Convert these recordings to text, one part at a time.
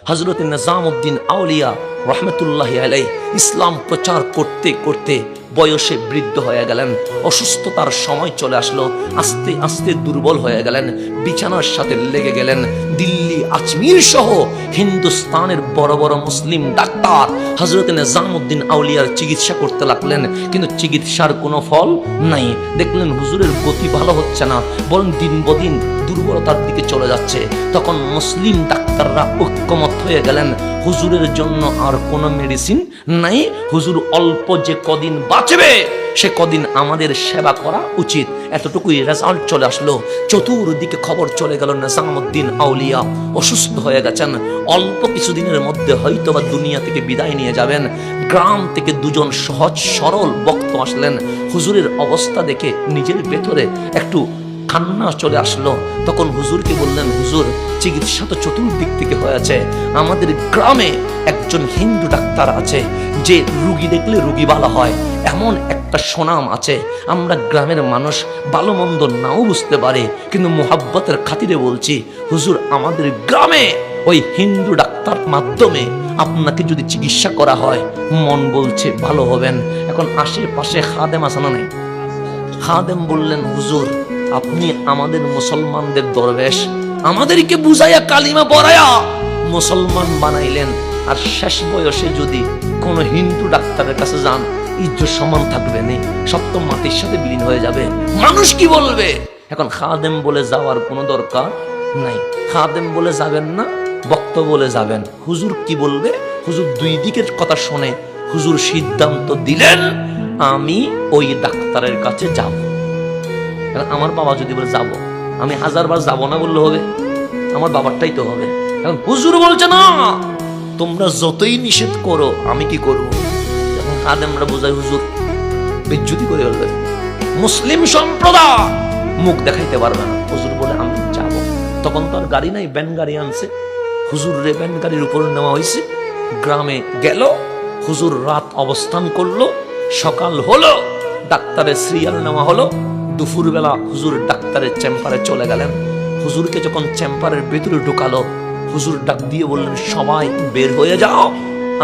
হযরত নিজামউদ্দিন আউলিয়া রহমতুল্লাহি আলাইহি ইসলাম প্রচার করতে করতে বয়সে বৃদ্ধ হয়ে গেলেন। অসুস্থতার সময় চলে আসলো, আস্তে আস্তে দুর্বল হয়ে গেলেন, বিছানার সাথে লেগে গেলেন। দিল্লি, আজমির সহ হিন্দুস্তানের বড় বড় মুসলিম ডাক্তার হযরত নিজামউদ্দিন আউলিয়ার চিকিৎসা করতে লাগলেন, কিন্তু চিকিৎসার কোনো ফল নাই। দেখলেন হুজুরের গতি ভালো হচ্ছে না, বরং দিন বদিন দুর্বলতার দিকে চলে যাচ্ছে। তখন মুসলিম ডাক্তাররা ঐক্যমত হয়ে গেলেন, হুজুরের জন্য আর কোনো মেডিসিন নাই, হুজুর অল্প যে কদিন বাঁচবে সে কদিন আমাদের সেবা করা উচিত। এতটুকুই রেজাল্ট চলে আসলো। চতুর্দিকে খবর চলে গেল নিজামউদ্দিন আউলিয়া অসুস্থ হয়ে গেছেন, অল্প কিছুদিনের মধ্যে হয়তো বা দুনিয়া থেকে বিদায় নিয়ে যাবেন। গ্রাম থেকে দুজন সহজ সরল বক্ত আসলেন। হুজুরের অবস্থা দেখে নিজের ভেতরে একটু কান্না চলে আসলো। তখন হুজুরকে বললেন, হুজুর চিকিৎসা তো চতুর্দিক থেকে হয়েছে, আমাদের গ্রামে একজন হিন্দু ডাক্তার আছে যে রুগী দেখলে রুগী ভালো হয়, এমন একটা সুনাম আছে। আমরা গ্রামের মানুষ ভালো মন্দ নাও বুঝতে পারে, কিন্তু মোহাব্বতের খাতিরে বলছি, হুজুর আমাদের গ্রামে ওই হিন্দু ডাক্তার মাধ্যমে আপনাকে যদি চিকিৎসা করা হয় মন বলছে ভালো হবেন। এখন আশেপাশে খাদেম আসানা নেই। খাদেম বললেন, হুজুর আপনি আমাদের মুসলমানদের দরবেশ, আমাদেরকে বুঝাইয়া কালিমা পড়ায়া মুসলমান বানাইলেন, আর শেষ বয়সে যদি কোনো হিন্দু ডাক্তারের কাছে যান ইজ্জত সমান থাকবে না, সব তো মাটির সাথে বিলীন হয়ে যাবে, মানুষ কি বলবে? এখন খাদেম বলে যাওয়ার কোনো দরকার নাই। খাদেম বলে যাবেন না, বক্তা বলে যাবেন। হুজুর কি বলবে? হুজুর দুই দিকের কথা শুনে হুজুর সিদ্ধান্ত দিলেন, আমি ওই ডাক্তারের কাছে যাব। আমার বাবা যদি বলে যাব, আমি 1000 বার যাব না বললে হবে? আমার বাবারটাই তো হবে। এখন হুজুর বলছে না, তোমরা যতই নিষেধ করো আমি কি করবো? যখন খাদেমরা বোঝায় হুজুর বেজ্জতি করে বলবে, মুসলিম সম্প্রদায় মুখ দেখাইতে পারবে না। হুজুর বলে আমি যাব। তখন তো আর গাড়ি নাই, ব্যান গাড়ি আনছে। হুজুর রে ব্যান গাড়ির উপর নেওয়া হয়েছে, গ্রামে গেল। হুজুর রাত অবস্থান করলো, সকাল হলো, ডাক্তারের সিরিয়াল নেওয়া হলো। দুপুরবেলা হুজুর ডাক্তারের চেম্বারে চলে গেলেন। হুজুরকে যখন চেম্বারের ভেতরে ঢুকালো, হুজুর ডাক দিয়ে বললেন, সবাই বের হয়ে যাও,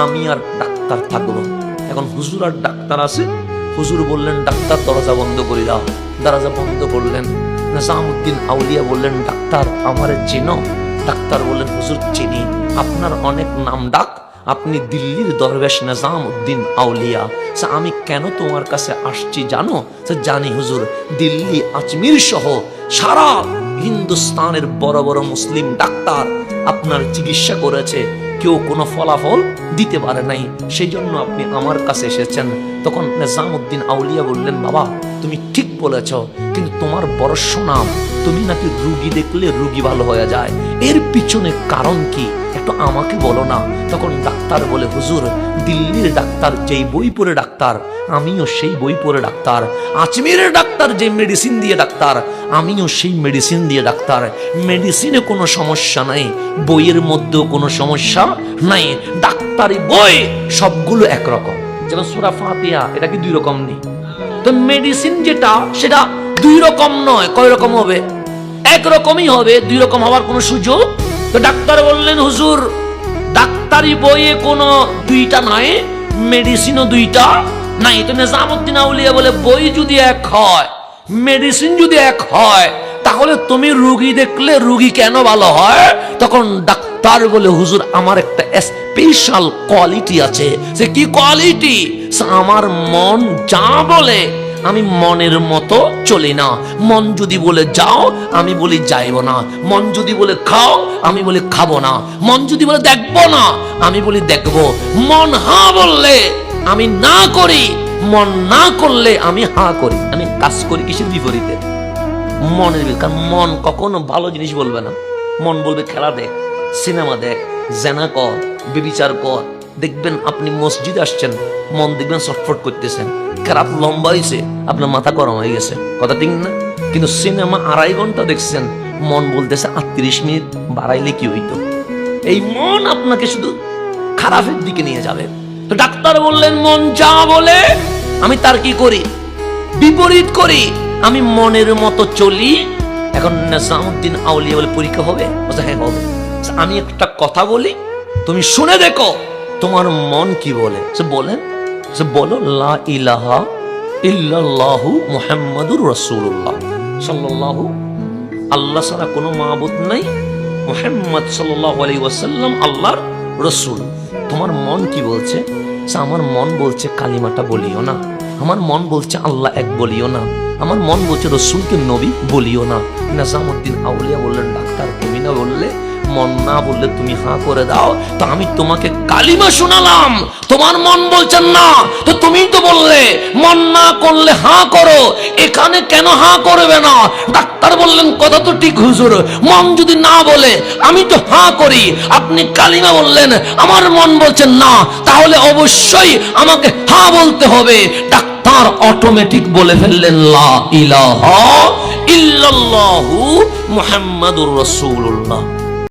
আমি আর ডাক্তার থাকবো। এখন হুজুর আর ডাক্তার আছে। হুজুর বললেন, ডাক্তার দরজা বন্ধ করে দাও। দরজা বন্ধ করলেন। নিজামউদ্দিন আউলিয়া বললেন, ডাক্তার আমারে চেনো? ডাক্তার বললেন, হুজুর চিনি, আপনার অনেক নাম ডাক, আপনি দিল্লির দরবেশ নিজামউদ্দিন আউলিয়া। আমি কেন তোমার কাছে আসছি জানো? জানি হুজুর, দিল্লি, আজমির সহ সারা হিন্দুস্তানের বড় বড় মুসলিম ডাক্তার আপনার চিকিৎসা করেছে, কেউ কোনো ফলাফল দিতে পারে নাই, সেই জন্য আপনি আমার কাছে এসেছেন। তখন নিজামউদ্দিন আউলিয়া বললেন, বাবা তুমি ঠিক বলেছ, কিন্তু তোমার বড় সুনাম, তুমি নাকি রুগী দেখলে রুগী ভালো হয়ে যায়, এর পিছনে কারণ কি একটু আমাকে বলো না। তখন ডাক্তার বলে, হুজুর দিল্লির ডাক্তার যেই বই পড়ে ডাক্তার, আমিও সেই বই পড়ে ডাক্তার। আজমিরের ডাক্তার যে মেডিসিন দিয়ে ডাক্তার, আমিও সেই মেডিসিন দিয়ে ডাক্তার। মেডিসিনে কোনো সমস্যা নাই, বইয়ের মধ্যেও কোনো সমস্যা নাই। ডাক্তারি বই সবগুলো একরকম, যেমন সূরা ফাতিহা এটা কি 2 রকম নেই? তো মেডিসিন যেটা সেটা 2 রকম নয়, কয় রকম হবে? একরকমই হবে, 2 রকম হওয়ার কোনো সুযোগ। তো ডাক্তার বললেন, হুজুর ডাক্তারি বইয়ে কোনো 2টা নাই, মেডিসিনও 2টা নাই। তো নিজামউদ্দিন আউলিয়া বলে, বই যদি এক হয়, মেডিসিন যদি এক হয়, তাহলে তুমি রুগী দেখলে রুগী কেন ভালো হয়? তখন ডাক্তার বলে, হুজুর আমার একটা স্পেশাল কোয়ালিটি আছে। সে কি কোয়ালিটি? আমার মন যা বলে আমি মনের মতো চলি না। মন যদি বলে যাও আমি বলি যাইব না, মন যদি বলে খাও আমি বলি খাবো না, মন যদি বলে দেখবো না আমি বলি দেখবো। মন হা বললে আমি না করি, মন না করলে আমি হা করি। আমি কাজ করি কিসের বিপরীতে? মনের বিপরীতে। কারণ মন কখনো ভালো জিনিস বলবে না, মন বলবে খেলা দেখ, সিনেমা দেখ, জেনা কর, ব্যভিচার কর। দেখবেন আপনি মসজিদে আসছেন, মন দেখবেন ছটফট করতেছেন, খারাপ লম্বা হয়েছে, আপনার মাথা গরম হয়ে গেছে, কথা ঠিক না? কিন্তু সিনেমা 2.5 ঘন্টা দেখছেন, মন বলতেছে 38 মিনিট বাড়াইলে কি হইতো। এই মন আপনাকে শুধু খারাপের দিকে নিয়ে যাবে। তো ডাক্তার বললেন, মন যা বলে আমি তার কি করি? বিপরীত করি, আমি মনের মতো চলি। এখন নিজামউদ্দিন আউলিয়া বলে, পরীক্ষা হবে? হ্যাঁ হবে। আমি একটা কথা বলি, তুমি শুনে দেখো তোমার মন কি বলে। সে বলেন, সে বলো লা ইলাহা ইল্লাল্লাহু মুহাম্মাদুর রাসূলুল্লাহ সাল্লাল্লাহু, আল্লাহ ছাড়া কোনো মাবুদ নাই, মুহাম্মদ সাল্লাল্লাহু আলাইহি ওয়াসাল্লাম আল্লাহর রাসূল। তোমার মন কি বলছে? আমার মন বলছে কালিমাটা বলিও না, আমার মন বলছে আল্লাহ এক বলিও না, আমার মন বলছে রসুলকে নবী বলিও না। নিজামউদ্দিন আউলিয়া বললেন, ডাক্তার তুমি না বললে মন না বললে তুমি হাঁ করে দাও, তো আমি তোমাকে কালিমা শোনালাম, তোমার মন বলছেন না, তো তুমি তো বললে মন না করলে হাঁ করো, এখানে কেন হাঁ করবে না? ডাক্তার বললেন কথা তো ঠিক হুজুর, মন যদি না বলে আমি তো হাঁ করি, আপনি কালিমা বললেন আমার মন বলছেন না, তাহলে অবশ্যই আমাকে হাঁ বলতে হবে। ডাক্তার অটোমেটিক বলে ফেললেন লা ইলাহা ইল্লাল্লাহু মুহাম্মাদুর রাসূলুল্লাহ।